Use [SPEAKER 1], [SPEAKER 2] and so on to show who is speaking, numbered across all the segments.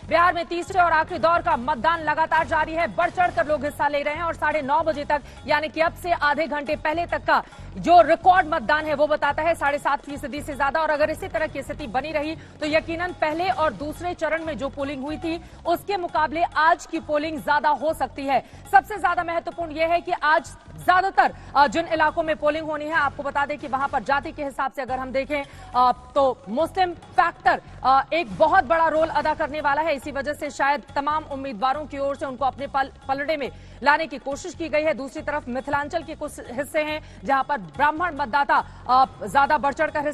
[SPEAKER 1] बिहार में तीसरे और आखिरी दौर का मतदान लगातार जारी है। बढ़ चढ़कर लोग हिस्सा ले रहे हैं और 9:30 बजे तक यानी कि अब से आधे घंटे पहले तक का जो रिकॉर्ड मतदान है वो बताता है 7.5% से ज्यादा। और अगर इसी तरह की स्थिति बनी रही तो यकीनन पहले और दूसरे चरण में जो पोलिंग हुई थी उसके मुकाबले आज की पोलिंग ज्यादा हो सकती है। सबसे ज्यादा महत्वपूर्ण यह है कि आज ज्यादातर जिन इलाकों में पोलिंग होनी है, आपको बता दें कि वहां पर जाति के हिसाब से अगर हम देखें तो मुस्लिम फैक्टर एक बहुत बड़ा रोल अदा करने वाला है। इसी वजह से शायद तमाम उम्मीदवारों की ओर से उनको अपने पलड़े में लाने की कोशिश की गई है। दूसरी तरफ मिथिलांचल के कुछ हिस्से हैं जहां पर ब्राह्मण मतदाता ज्यादा बढ़ चढ़कर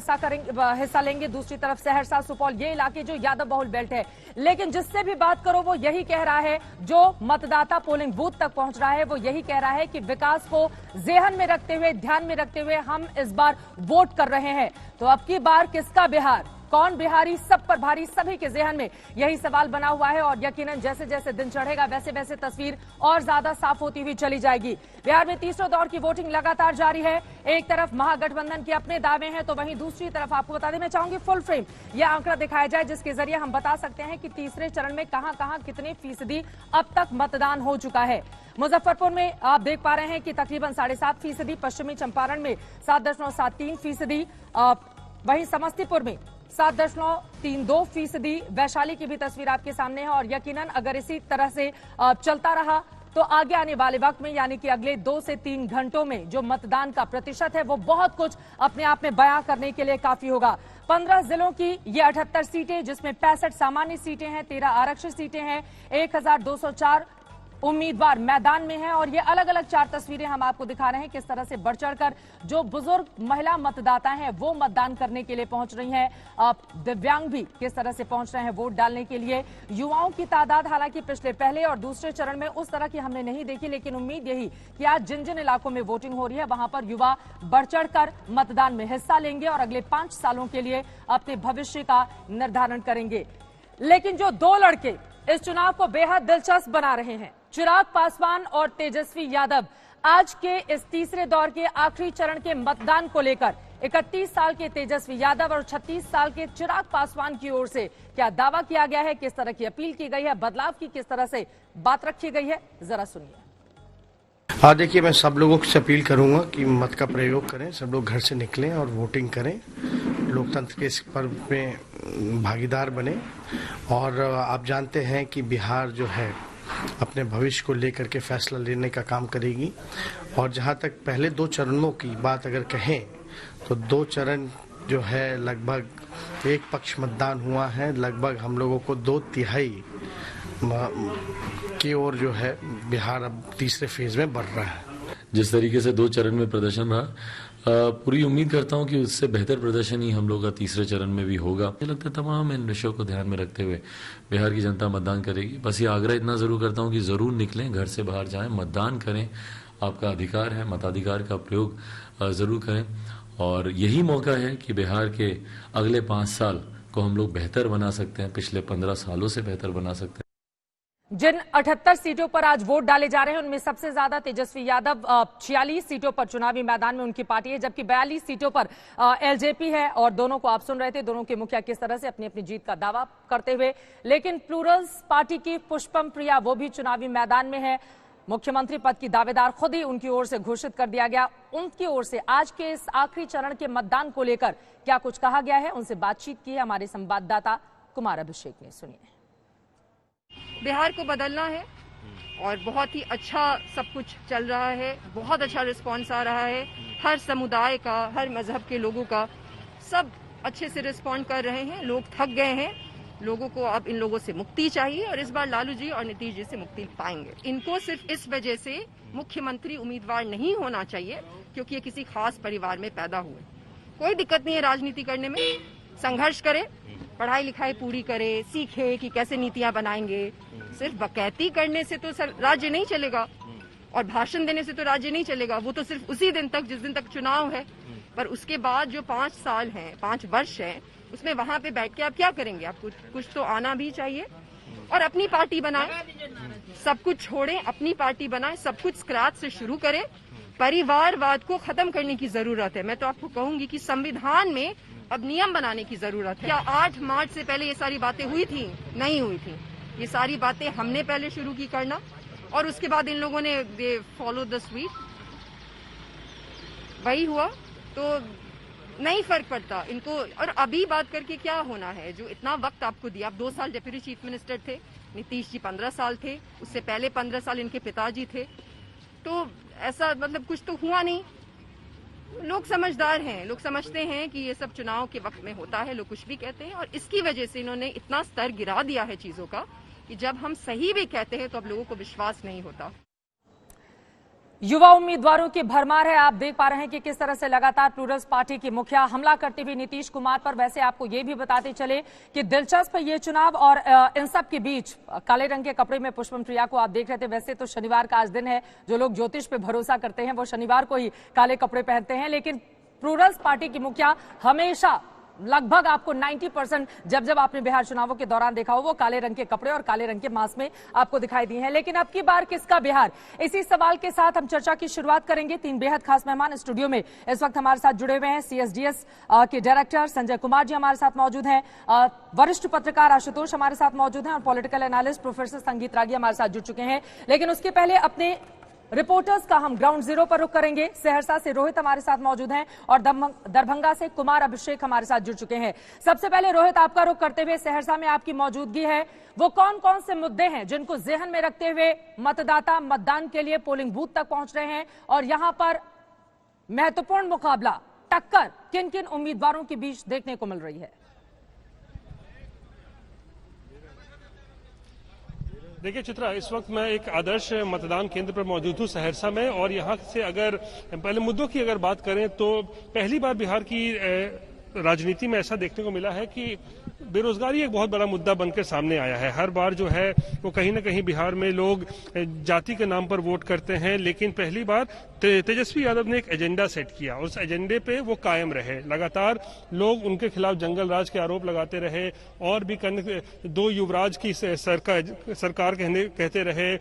[SPEAKER 1] हिस्सा लेंगे। दूसरी तरफ सहरसा, सुपौल, ये इलाके जो यादव बहुल बेल्ट है। लेकिन जिससे भी बात करो वो यही कह रहा है, जो मतदाता पोलिंग बूथ तक पहुंच रहा है वो यही कह रहा है कि विकास को जेहन में रखते हुए, ध्यान में रखते हुए हम इस बार वोट कर रहे हैं। तो अब की बार किसका बिहार, कौन बिहारी, सब पर भारी, सभी के जेहन में यही सवाल बना हुआ है। और यकीनन जैसे जैसे दिन चढ़ेगा वैसे वैसे तस्वीर और ज्यादा साफ होती हुई चली जाएगी। बिहार में तीसरे दौर की वोटिंग लगातार जारी है। एक तरफ महागठबंधन के अपने दावे हैं तो वहीं दूसरी तरफ आपको बता दें, मैं चाहूंगी फुल फ्रेम यह आंकड़ा दिखाया जाए जिसके जरिए हम बता सकते हैं कि तीसरे चरण में कहां कहां कितने फीसदी अब तक मतदान हो चुका है। मुजफ्फरपुर में आप देख पा रहे हैं कि तकरीबन 7.5%, पश्चिमी चंपारण में 7.73%, वहीं समस्तीपुर में 7.32%, वैशाली की भी तस्वीर आपके सामने है। और यकीनन अगर इसी तरह से चलता रहा तो आगे आने वाले वक्त में यानी कि अगले 2 से 3 घंटों में जो मतदान का प्रतिशत है वो बहुत कुछ अपने आप में बयां करने के लिए काफी होगा। 15 जिलों की ये 78 सीटें, जिसमें 65 सामान्य सीटें हैं, 13 आरक्षित सीटें हैं, 1204 उम्मीदवार मैदान में हैं। और ये अलग अलग 4 तस्वीरें हम आपको दिखा रहे हैं किस तरह से बढ़ चढ़कर जो बुजुर्ग महिला मतदाता हैं वो मतदान करने के लिए पहुंच रही हैं। दिव्यांग भी किस तरह से पहुंच रहे हैं वोट डालने के लिए। युवाओं की तादाद हालांकि पिछले पहले और दूसरे चरण में उस तरह की हमने नहीं देखी, लेकिन उम्मीद यही कि आज जिन जिन इलाकों में वोटिंग हो रही है वहां पर युवा बढ़ चढ़कर मतदान में हिस्सा लेंगे और अगले 5 सालों के लिए अपने भविष्य का निर्धारण करेंगे। लेकिन जो 2 लड़के इस चुनाव को बेहद दिलचस्प बना रहे हैं, चिराग पासवान और तेजस्वी यादव, आज के इस तीसरे दौर के आखिरी चरण के मतदान को लेकर 31 साल के तेजस्वी यादव और 36 साल के चिराग पासवान की ओर से क्या दावा किया गया है, किस तरह की अपील की गई है, बदलाव की किस तरह से बात रखी गई है, जरा सुनिए।
[SPEAKER 2] हाँ, देखिए, मैं सब लोगों से अपील करूंगा कि मत का प्रयोग करें, सब लोग घर से निकलें और वोटिंग करें, लोकतंत्र के इस पर्व में भागीदार बने। और आप जानते हैं कि बिहार जो है अपने भविष्य को लेकर के फैसला लेने का काम करेगी। और जहां तक पहले 2 चरणों की बात अगर कहें तो 2 चरण जो है लगभग एक पक्ष मतदान हुआ है, लगभग हम लोगों को 2/3 की ओर जो है बिहार अब तीसरे फेज में बढ़ रहा है।
[SPEAKER 3] जिस तरीके से 2 चरण में प्रदर्शन रहा, पूरी उम्मीद करता हूं कि उससे बेहतर प्रदर्शन ही हम लोग का तीसरे चरण में भी होगा। मुझे लगता है तमाम इन विषयों को ध्यान में रखते हुए बिहार की जनता मतदान करेगी। बस ये आग्रह इतना जरूर करता हूं कि जरूर निकलें, घर से बाहर जाएं, मतदान करें, आपका अधिकार है, मताधिकार का प्रयोग जरूर करें। और यही मौका है कि बिहार के अगले 5 साल को हम लोग बेहतर बना सकते हैं, पिछले 15 सालों से बेहतर बना सकते हैं।
[SPEAKER 1] जिन 78 सीटों पर आज वोट डाले जा रहे हैं उनमें सबसे ज्यादा तेजस्वी यादव 46 सीटों पर चुनावी मैदान में उनकी पार्टी है, जबकि 42 सीटों पर एलजेपी है। और दोनों को आप सुन रहे थे, दोनों के मुखिया किस तरह से अपनी अपनी जीत का दावा करते हुए। लेकिन प्लूरल्स पार्टी की पुष्पम प्रिया वो भी चुनावी मैदान में है। मुख्यमंत्री पद की दावेदार खुद ही उनकी ओर से घोषित कर दिया गया। उनकी ओर से आज के इस आखिरी चरण के मतदान को लेकर क्या कुछ कहा गया है, उनसे बातचीत की है हमारे संवाददाता कुमार अभिषेक ने। सुनिए।
[SPEAKER 4] बिहार को बदलना है और बहुत ही अच्छा सब कुछ चल रहा है, बहुत अच्छा रिस्पांस आ रहा है। हर समुदाय का, हर मजहब के लोगों का, सब अच्छे से रिस्पॉन्ड कर रहे हैं। लोग थक गए हैं, लोगों को अब इन लोगों से मुक्ति चाहिए और इस बार लालू जी और नीतीश जी से मुक्ति पाएंगे। इनको सिर्फ इस वजह से मुख्यमंत्री उम्मीदवार नहीं होना चाहिए क्योंकि ये किसी खास परिवार में पैदा हुए। कोई दिक्कत नहीं है राजनीति करने में, संघर्ष करे, पढ़ाई लिखाई पूरी करे, सीखे कि कैसे नीतियां बनाएंगे। सिर्फ बकैती करने से तो राज्य नहीं चलेगा और भाषण देने से तो राज्य नहीं चलेगा। वो तो सिर्फ उसी दिन तक जिस दिन तक चुनाव है, पर उसके बाद जो 5 साल हैं, 5 वर्ष हैं, उसमें वहां पे बैठ के आप क्या करेंगे? आप कुछ तो आना भी चाहिए और अपनी पार्टी बनाएं, सब कुछ छोड़ें, अपनी पार्टी बनाएं, सब कुछ स्क्रैच से शुरू करें। परिवारवाद को खत्म करने की जरूरत है। मैं तो आपको कहूंगी कि संविधान में अब नियम बनाने की जरूरत है। क्या 8 मार्च से पहले ये सारी बातें हुई थी? नहीं हुई थी। ये सारी बातें हमने पहले शुरू की करना और उसके बाद इन लोगों ने दे फॉलो द स्वीट, वही हुआ। तो नहीं फर्क पड़ता इनको। और अभी बात करके क्या होना है, जो इतना वक्त आपको दिया, आप 2 साल डिप्टी चीफ मिनिस्टर थे, नीतीश जी 15 साल थे, उससे पहले 15 साल इनके पिताजी थे, तो ऐसा मतलब कुछ तो हुआ नहीं। लोग समझदार हैं, लोग समझते हैं कि ये सब चुनाव के वक्त में होता है, लोग कुछ भी कहते हैं, और इसकी वजह से इन्होंने इतना स्तर गिरा दिया है चीजों का कि जब हम सही भी कहते हैं तो अब लोगों को विश्वास नहीं होता।
[SPEAKER 1] युवा उम्मीदवारों की भरमार है। आप देख पा रहे हैं कि किस तरह से लगातार प्लूरल्स पार्टी की मुखिया हमला करती हुई नीतीश कुमार पर। वैसे आपको ये भी बताते चले कि दिलचस्प है ये चुनाव, और इन सब के बीच काले रंग के कपड़े में पुष्पम प्रिया को आप देख रहे थे। वैसे तो शनिवार का आज दिन है, जो लोग ज्योतिष पे भरोसा करते हैं वो शनिवार को ही काले कपड़े पहनते हैं, लेकिन प्लूरल्स पार्टी की मुखिया हमेशा लगभग आपको 90% जब आपने बिहार चुनावों के दौरान देखा हो वो काले रंग के कपड़े और काले रंग के मास्क में आपको दिखाई दिए हैं। लेकिन अब की बार किसका बिहार, इसी सवाल के साथ हम चर्चा की शुरुआत करेंगे। 3 बेहद खास मेहमान स्टूडियो में इस वक्त हमारे साथ जुड़े हुए हैं। CSDS के डायरेक्टर संजय कुमार जी हमारे साथ मौजूद हैं, वरिष्ठ पत्रकार आशुतोष हमारे साथ मौजूद हैं, और पॉलिटिकल एनालिस्ट प्रोफेसर संगीत रागी हमारे साथ जुड़ चुके हैं। लेकिन उसके पहले अपने रिपोर्टर्स का हम ग्राउंड जीरो पर रुख करेंगे। सहरसा से रोहित हमारे साथ मौजूद हैं और दरभंगा से कुमार अभिषेक हमारे साथ जुड़ चुके हैं। सबसे पहले रोहित, आपका रुख करते हुए, सहरसा में आपकी मौजूदगी है, वो कौन कौन से मुद्दे हैं जिनको जेहन में रखते हुए मतदाता मतदान के लिए पोलिंग बूथ तक पहुंच रहे हैं, और यहां पर महत्वपूर्ण मुकाबला, टक्कर किन किन उम्मीदवारों के बीच देखने को मिल रही है?
[SPEAKER 5] देखिए चित्रा, इस वक्त मैं एक आदर्श मतदान केंद्र पर मौजूद हूँ सहरसा में, और यहाँ से अगर पहले मुद्दों की अगर बात करें तो पहली बार बिहार की राजनीति में ऐसा देखने को मिला है कि बेरोजगारी एक बहुत बड़ा मुद्दा बनकर सामने आया है। हर बार जो है वो कहीं ना कहीं बिहार में लोग जाति के नाम पर वोट करते हैं, लेकिन पहली बार तेजस्वी यादव ने एक एजेंडा सेट किया, उस एजेंडे पे वो कायम रहे। लगातार लोग उनके खिलाफ जंगल राज के आरोप लगाते रहे, और भी 2 युवराज की सरकार कहते रहे,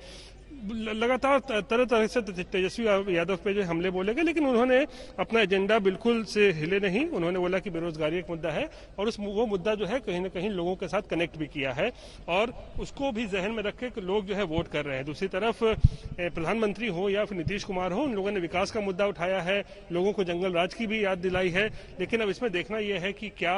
[SPEAKER 5] लगातार तरह तरह से तेजस्वी यादव पे जो हमले बोले गए, लेकिन उन्होंने अपना एजेंडा बिल्कुल से हिले नहीं। उन्होंने बोला कि बेरोजगारी एक मुद्दा है, और वो मुद्दा जो है कहीं ना कहीं लोगों के साथ कनेक्ट भी किया है, और उसको भी जहन में रख के लोग जो है वोट कर रहे हैं। दूसरी तरफ प्रधानमंत्री हो या फिर नीतीश कुमार हो, उन लोगों ने विकास का मुद्दा उठाया है, लोगों को जंगल राज की भी याद दिलाई है। लेकिन अब इसमें देखना यह है कि क्या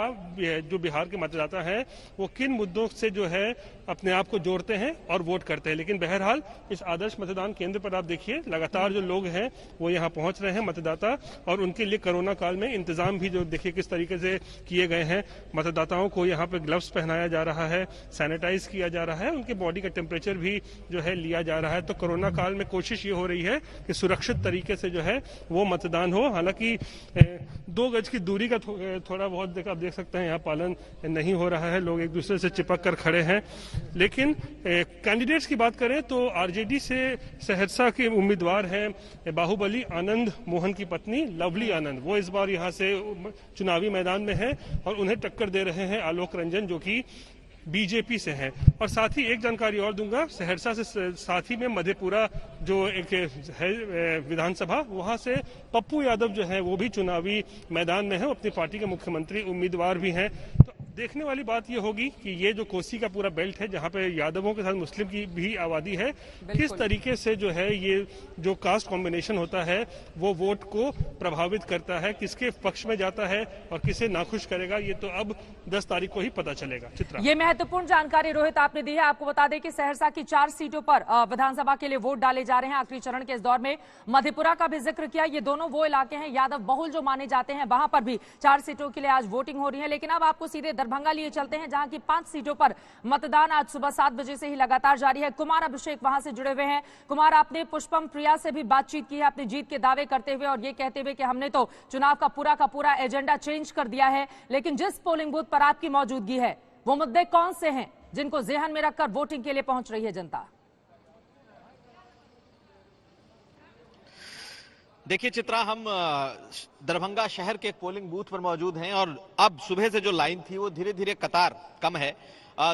[SPEAKER 5] जो बिहार के मतदाता हैं वो किन मुद्दों से जो है अपने आप को जोड़ते हैं और वोट करते हैं। लेकिन बहरहाल इस आदर्श मतदान केंद्र पर आप देखिए लगातार जो लोग हैं वो यहाँ पहुंच रहे हैं मतदाता, और उनके लिए कोरोना काल में इंतजाम भी जो देखिए किस तरीके से किए गए हैं। मतदाताओं को यहाँ पे ग्लव्स पहनाया जा रहा है, सैनिटाइज किया जा रहा है, उनके बॉडी का टेम्परेचर भी जो है लिया जा रहा है। तो कोरोना काल में कोशिश ये हो रही है कि सुरक्षित तरीके से जो है वो मतदान हो। हालांकि 2 गज की दूरी का थोड़ा बहुत आप देख सकते हैं यहाँ पालन नहीं हो रहा है, लोग एक दूसरे से चिपक कर खड़े हैं। लेकिन कैंडिडेट्स की बात करें तो आरजेडी से सहरसा के उम्मीदवार हैं बाहुबली आनंद मोहन की पत्नी लवली आनंद, वो इस बार यहाँ से चुनावी मैदान में हैं, और उन्हें टक्कर दे रहे हैं आलोक रंजन जो कि बीजेपी से हैं। और साथ ही एक जानकारी और दूंगा, सहरसा से साथ ही में मधेपुरा जो एक है विधानसभा, वहां से पप्पू यादव जो है वो भी चुनावी मैदान में है, अपनी पार्टी के मुख्यमंत्री उम्मीदवार भी हैं। तो देखने वाली बात ये होगी कि ये जो कोसी का पूरा बेल्ट है जहाँ पे यादवों के साथ मुस्लिम की भी आबादी है, किस तरीके से जो है ये जो कास्ट कॉम्बिनेशन होता है वो वोट को प्रभावित करता है, किसके पक्ष में जाता है और किसे नाखुश करेगा, ये तो अब 10 तारीख को ही पता चलेगा। चित्रा, ये
[SPEAKER 1] महत्वपूर्ण जानकारी रोहित आपने दी है। आपको बता दें कि सहरसा की 4 सीटों पर विधानसभा के लिए वोट डाले जा रहे हैं आखिरी चरण के इस दौर में। मधेपुरा का भी जिक्र किया, ये दोनों वो इलाके हैं यादव बहुल जो माने जाते हैं, वहां पर भी 4 सीटों के लिए आज वोटिंग हो रही है। लेकिन अब आपको सीधे दरभंगा लिए चलते हैं जहां की 5 सीटों पर मतदान आज सुबह 7 बजे से ही लगातार जारी है। कुमार अभिषेक वहां से जुड़े हुए हैं। कुमार, आपने पुष्पम प्रिया से भी बातचीत की है अपनी जीत के दावे करते हुए और ये कहते हुए कि हमने तो चुनाव का पूरा एजेंडा चेंज कर दिया है, लेकिन जिस पोलिंग बूथ पर आपकी मौजूदगी है वो मुद्दे कौन से हैं जिनको जेहन में रखकर वोटिंग के लिए पहुंच रही है जनता?
[SPEAKER 6] देखिए चित्रा, हम दरभंगा शहर के एक पोलिंग बूथ पर मौजूद हैं, और अब सुबह से जो लाइन थी वो धीरे धीरे कतार कम है।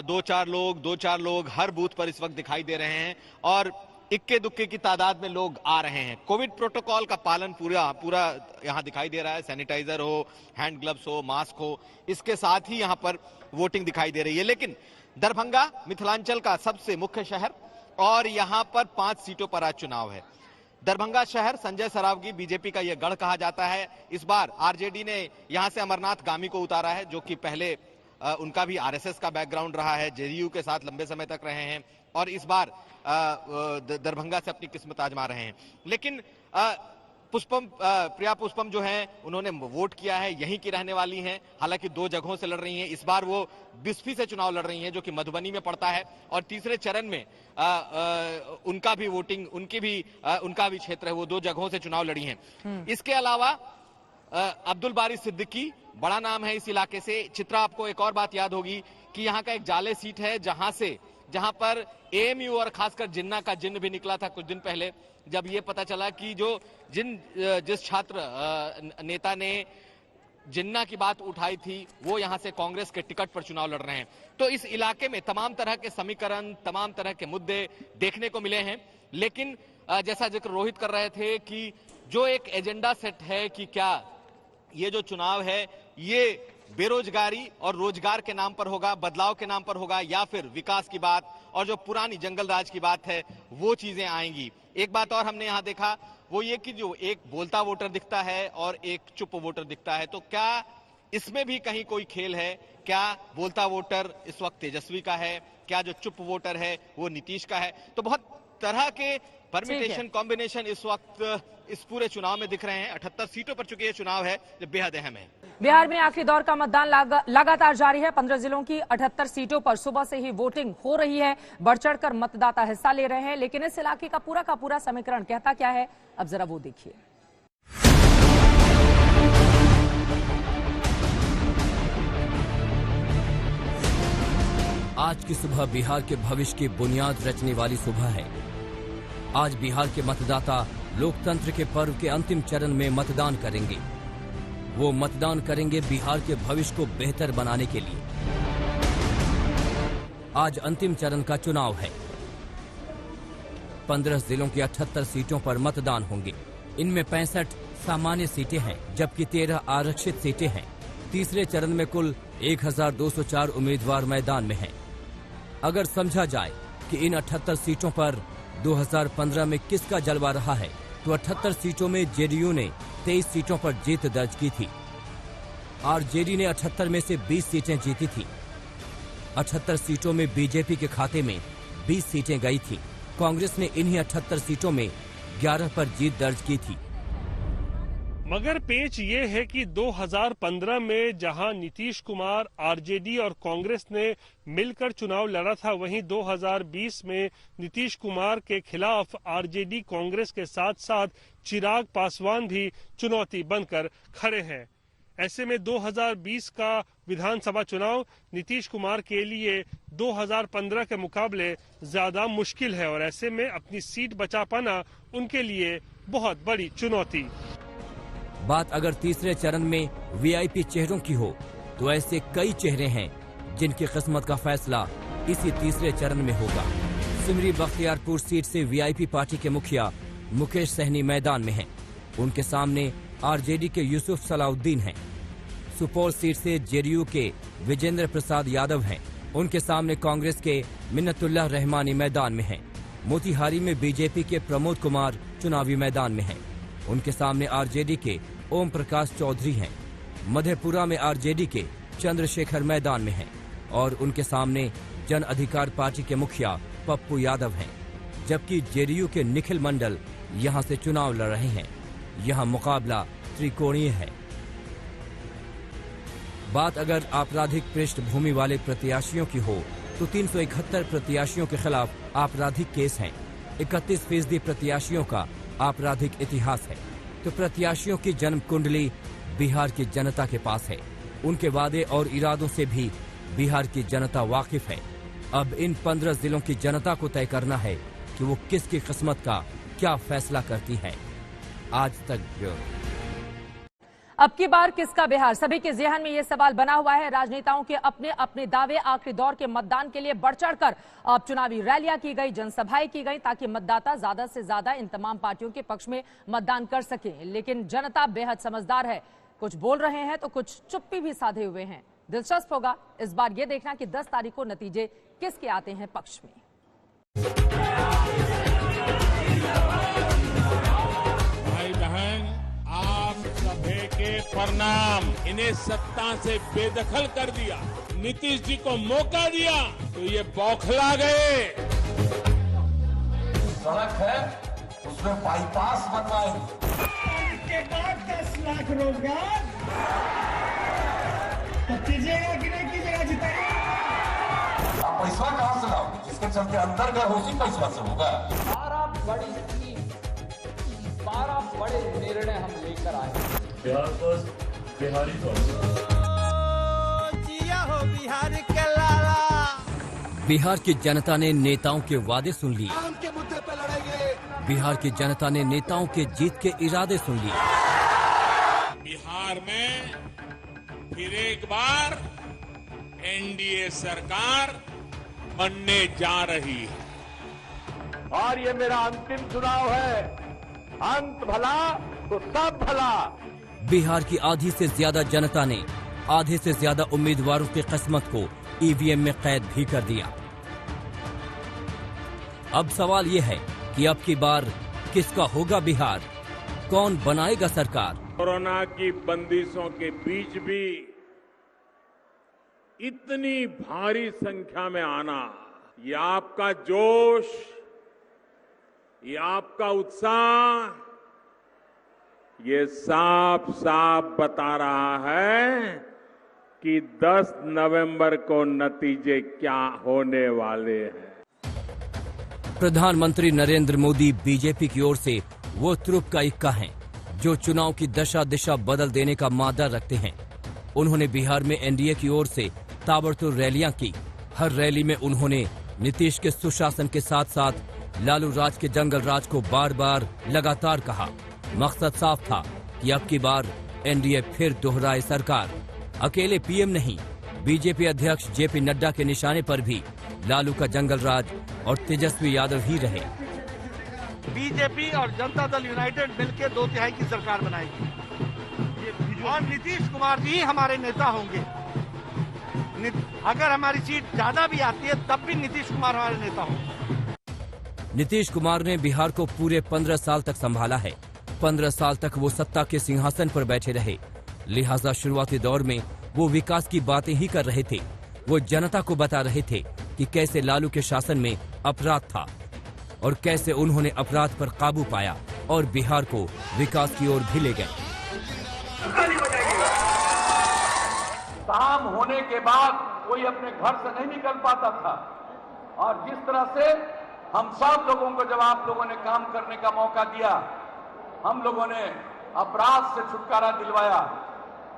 [SPEAKER 6] 2-4 लोग हर बूथ पर इस वक्त दिखाई दे रहे हैं, और इक्के दुक्के की तादाद में लोग आ रहे हैं। कोविड प्रोटोकॉल का पालन पूरा यहाँ दिखाई दे रहा है। सैनिटाइजर हो, हैंड ग्लव्स हो, मास्क हो, इसके साथ ही यहाँ पर वोटिंग दिखाई दे रही है। लेकिन दरभंगा मिथिलांचल का सबसे मुख्य शहर और यहां पर 5 सीटों पर आज चुनाव है। दरभंगा शहर संजय सरावगी बीजेपी का यह गढ़ कहा जाता है। इस बार आरजेडी ने यहां से अमरनाथ गामी को उतारा है, जो कि पहले उनका भी आरएसएस का बैकग्राउंड रहा है, जेडीयू के साथ लंबे समय तक रहे हैं और इस बार दरभंगा से अपनी किस्मत आजमा रहे हैं। लेकिन प्रिया पुष्पम जो हैं उन्होंने वोट किया है, यहीं की रहने वाली हैं, हालांकि 2 जगहों से लड़ रही हैं। इस बार वो बिस्फी से चुनाव लड़ रही हैं, जो कि मधुबनी में पड़ता है और तीसरे चरण में उनका भी वोटिंग उनका भी क्षेत्र है, वो 2 जगहों से चुनाव लड़ी हैं। इसके अलावा अब्दुल बारी सिद्दीकी बड़ा नाम है इस इलाके से। चित्रा, आपको एक और बात याद होगी कि यहाँ का एक जाले सीट है जहां पर एएमयू और खासकर जिन्ना का जिन्न भी निकला था कुछ दिन पहले, जब ये पता चला कि जिस छात्र नेता ने जिन्ना की बात उठाई थी वो यहां से कांग्रेस के टिकट पर चुनाव लड़ रहे हैं। तो इस इलाके में तमाम तरह के समीकरण, तमाम तरह के मुद्दे देखने को मिले हैं। लेकिन जैसा जिक्र रोहित कर रहे थे कि जो एक एजेंडा सेट है कि क्या ये जो चुनाव है ये बेरोजगारी और रोजगार के नाम पर होगा, बदलाव के नाम पर होगा, या फिर विकास की बात और जो पुरानी जंगल राज की बात है वो चीजें आएंगी। एक बात और हमने यहां देखा वो ये कि जो एक बोलता वोटर दिखता है और एक चुप वोटर दिखता है, तो क्या इसमें भी कहीं कोई खेल है? क्या बोलता वोटर इस वक्त तेजस्वी का है, क्या जो चुप वोटर है वो नीतीश का है? तो बहुत तरह के परमिटेशन, कॉम्बिनेशन इस वक्त इस पूरे चुनाव में दिख रहे हैं। 78 सीटों पर चुके ये चुनाव है जो बेहद अहम है।
[SPEAKER 1] बिहार में आखिरी दौर का मतदान लगातार जारी है। 15 जिलों की 78 सीटों पर सुबह से ही वोटिंग हो रही है। बढ़ चढ़कर मतदाता हिस्सा ले रहे हैं, लेकिन इस इलाके का पूरा समीकरण कहता क्या है, अब जरा वो देखिए।
[SPEAKER 7] आज की सुबह बिहार के भविष्य की बुनियाद रचने वाली सुबह है। आज बिहार के मतदाता लोकतंत्र के पर्व के अंतिम चरण में मतदान करेंगे। वो मतदान करेंगे बिहार के भविष्य को बेहतर बनाने के लिए। आज अंतिम चरण का चुनाव है। 15 जिलों की 78 सीटों पर मतदान होंगे। इनमें 65 सामान्य सीटें हैं, जबकि 13 आरक्षित सीटें हैं। तीसरे चरण में कुल 1204 उम्मीदवार मैदान में हैं। अगर समझा जाए कि इन 78 सीटों पर 2015 में किसका जलवा रहा है, तो 78 सीटों में जेडीयू ने 23 सीटों पर जीत दर्ज की थी। आरजेडी ने 78 में से 20 सीटें जीती थी। 78 सीटों में बीजेपी के खाते में 20 सीटें गई थी। कांग्रेस ने इन्हीं 78 सीटों में 11 पर जीत दर्ज की थी।
[SPEAKER 5] मगर पेच ये है कि 2015 में जहां नीतीश कुमार, आरजेडी और कांग्रेस ने मिलकर चुनाव लड़ा था, वहीं 2020 में नीतीश कुमार के खिलाफ आरजेडी, कांग्रेस के साथ साथ चिराग पासवान भी चुनौती बनकर खड़े हैं। ऐसे में 2020 का विधानसभा चुनाव नीतीश कुमार के लिए 2015 के मुकाबले ज्यादा मुश्किल है और ऐसे में अपनी सीट बचा पाना उनके लिए बहुत बड़ी चुनौती।
[SPEAKER 7] बात अगर तीसरे चरण में वीआईपी चेहरों की हो, तो ऐसे कई चेहरे हैं जिनकी किस्मत का फैसला इसी तीसरे चरण में होगा। सिमरी बख्तियारपुर सीट से वीआईपी पार्टी के मुखिया मुकेश सहनी मैदान में हैं। उनके सामने आरजेडी के यूसुफ सलाउद्दीन हैं। सुपौल सीट से जेडीयू के विजेंद्र प्रसाद यादव हैं। उनके सामने कांग्रेस के मिन्नतुल्लाह रहमानी मैदान में हैं। मोतिहारी में बीजेपी के प्रमोद कुमार चुनावी मैदान में हैं। उनके सामने आरजेडी के ओम प्रकाश चौधरी हैं। मधेपुरा में आरजेडी के चंद्रशेखर मैदान में हैं और उनके सामने जन अधिकार पार्टी के मुखिया पप्पू यादव हैं। जबकि जेडीयू के निखिल मंडल यहां से चुनाव लड़ रहे हैं। यहां मुकाबला त्रिकोणीय है। बात अगर आपराधिक पृष्ठभूमि वाले प्रत्याशियों की हो, तो 371 प्रत्याशियों के खिलाफ आपराधिक केस हैं। 31% प्रत्याशियों का आपराधिक इतिहास है। तो प्रत्याशियों की जन्म कुंडली बिहार की जनता के पास है। उनके वादे और इरादों से भी बिहार की जनता वाकिफ है। अब इन 15 जिलों की जनता को तय करना है कि वो किसकी किस्मत का क्या फैसला करती है। आज तक ब्यूरो।
[SPEAKER 1] अब की बार किसका बिहार, सभी के ज़हन में ये सवाल बना हुआ है। राजनेताओं के अपने अपने दावे। आखिरी दौर के मतदान के लिए बढ़ चढ़कर अब चुनावी रैलियां की गई, जनसभाएं की गई, ताकि मतदाता ज्यादा से ज्यादा इन तमाम पार्टियों के पक्ष में मतदान कर सके। लेकिन जनता बेहद समझदार है, कुछ बोल रहे हैं तो कुछ चुप्पी भी साधे हुए हैं। दिलचस्प होगा इस बार यह देखना कि 10 तारीख को नतीजे किसके आते हैं पक्ष में।
[SPEAKER 8] भाई बहन, आप सभी के प्रणाम। इन्हें सत्ता से बेदखल कर दिया, नीतीश जी को मौका दिया तो ये बौखला गए।
[SPEAKER 9] सड़क है उसमें बाईपास बनवाएंगे।
[SPEAKER 10] के बाद 10 लाख रोजगार तो कीजिएगा कि नहीं कीजिएगा, जिताइएगा।
[SPEAKER 9] आप पैसा कहाँ से लाओगे? जिसके चलते अंदर गए उसी पैसा से होगा।
[SPEAKER 11] 12 बड़े निर्णय हम लेकर आए।
[SPEAKER 3] Bihar first, Bihari first.
[SPEAKER 10] जिया हो बिहार के लाला।
[SPEAKER 7] बिहार की जनता ने नेताओं के वादे सुन लिए।
[SPEAKER 10] के मुद्दे पे लड़ेंगे।
[SPEAKER 7] बिहार की जनता ने नेताओं के जीत के इरादे सुन लिए।
[SPEAKER 8] बिहार में फिर एक बार एनडीए सरकार बनने जा रही है
[SPEAKER 6] और ये मेरा अंतिम चुनाव है। अंत भला तो सब भला।
[SPEAKER 7] बिहार की आधी से ज्यादा जनता ने आधे से ज्यादा उम्मीदवारों की किस्मत को ईवीएम में कैद भी कर दिया। अब सवाल ये है कि अब की बार किसका होगा बिहार? कौन बनाएगा सरकार?
[SPEAKER 8] कोरोना की बंदिशों के बीच भी इतनी भारी संख्या में आना, ये आपका जोश, ये आपका उत्साह, ये साफ साफ बता रहा है कि 10 नवंबर को नतीजे क्या होने वाले हैं।
[SPEAKER 7] प्रधानमंत्री नरेंद्र मोदी बीजेपी की ओर से वो तुरुप का इक्का हैं जो चुनाव की दशा दिशा बदल देने का मादा रखते हैं। उन्होंने बिहार में एनडीए की ओर से ताबड़तोड़ रैलियां की। हर रैली में उन्होंने नीतीश के सुशासन के साथ साथ लालू राज के जंगल राज को बार बार लगातार कहा। मकसद साफ था कि अब की बार एनडीए फिर दोहराए सरकार। अकेले पीएम नहीं, बीजेपी अध्यक्ष जेपी नड्डा के निशाने पर भी लालू का जंगल राज और तेजस्वी यादव ही रहे।
[SPEAKER 10] बीजेपी और जनता दल यूनाइटेड मिलकर 2/3 की सरकार बनाएगी और नीतीश कुमार जी हमारे नेता होंगे। अगर हमारी सीट ज्यादा भी आती है तब भी नीतीश कुमार हमारे नेता होंगे।
[SPEAKER 7] नीतीश कुमार ने बिहार को पूरे 15 साल तक संभाला है। 15 साल तक वो सत्ता के सिंहासन पर बैठे रहे, लिहाजा शुरुआती दौर में वो विकास की बातें ही कर रहे थे। वो जनता को बता रहे थे कि कैसे लालू के शासन में अपराध था और कैसे उन्होंने अपराध पर काबू पाया और बिहार को विकास की ओर भी ले गए।
[SPEAKER 9] काम होने के बाद कोई अपने घर से नहीं निकल पाता था और जिस तरह से हम सब लोगों को जब आप लोगों ने काम करने का मौका दिया, हम लोगों ने अपराध से छुटकारा दिलवाया,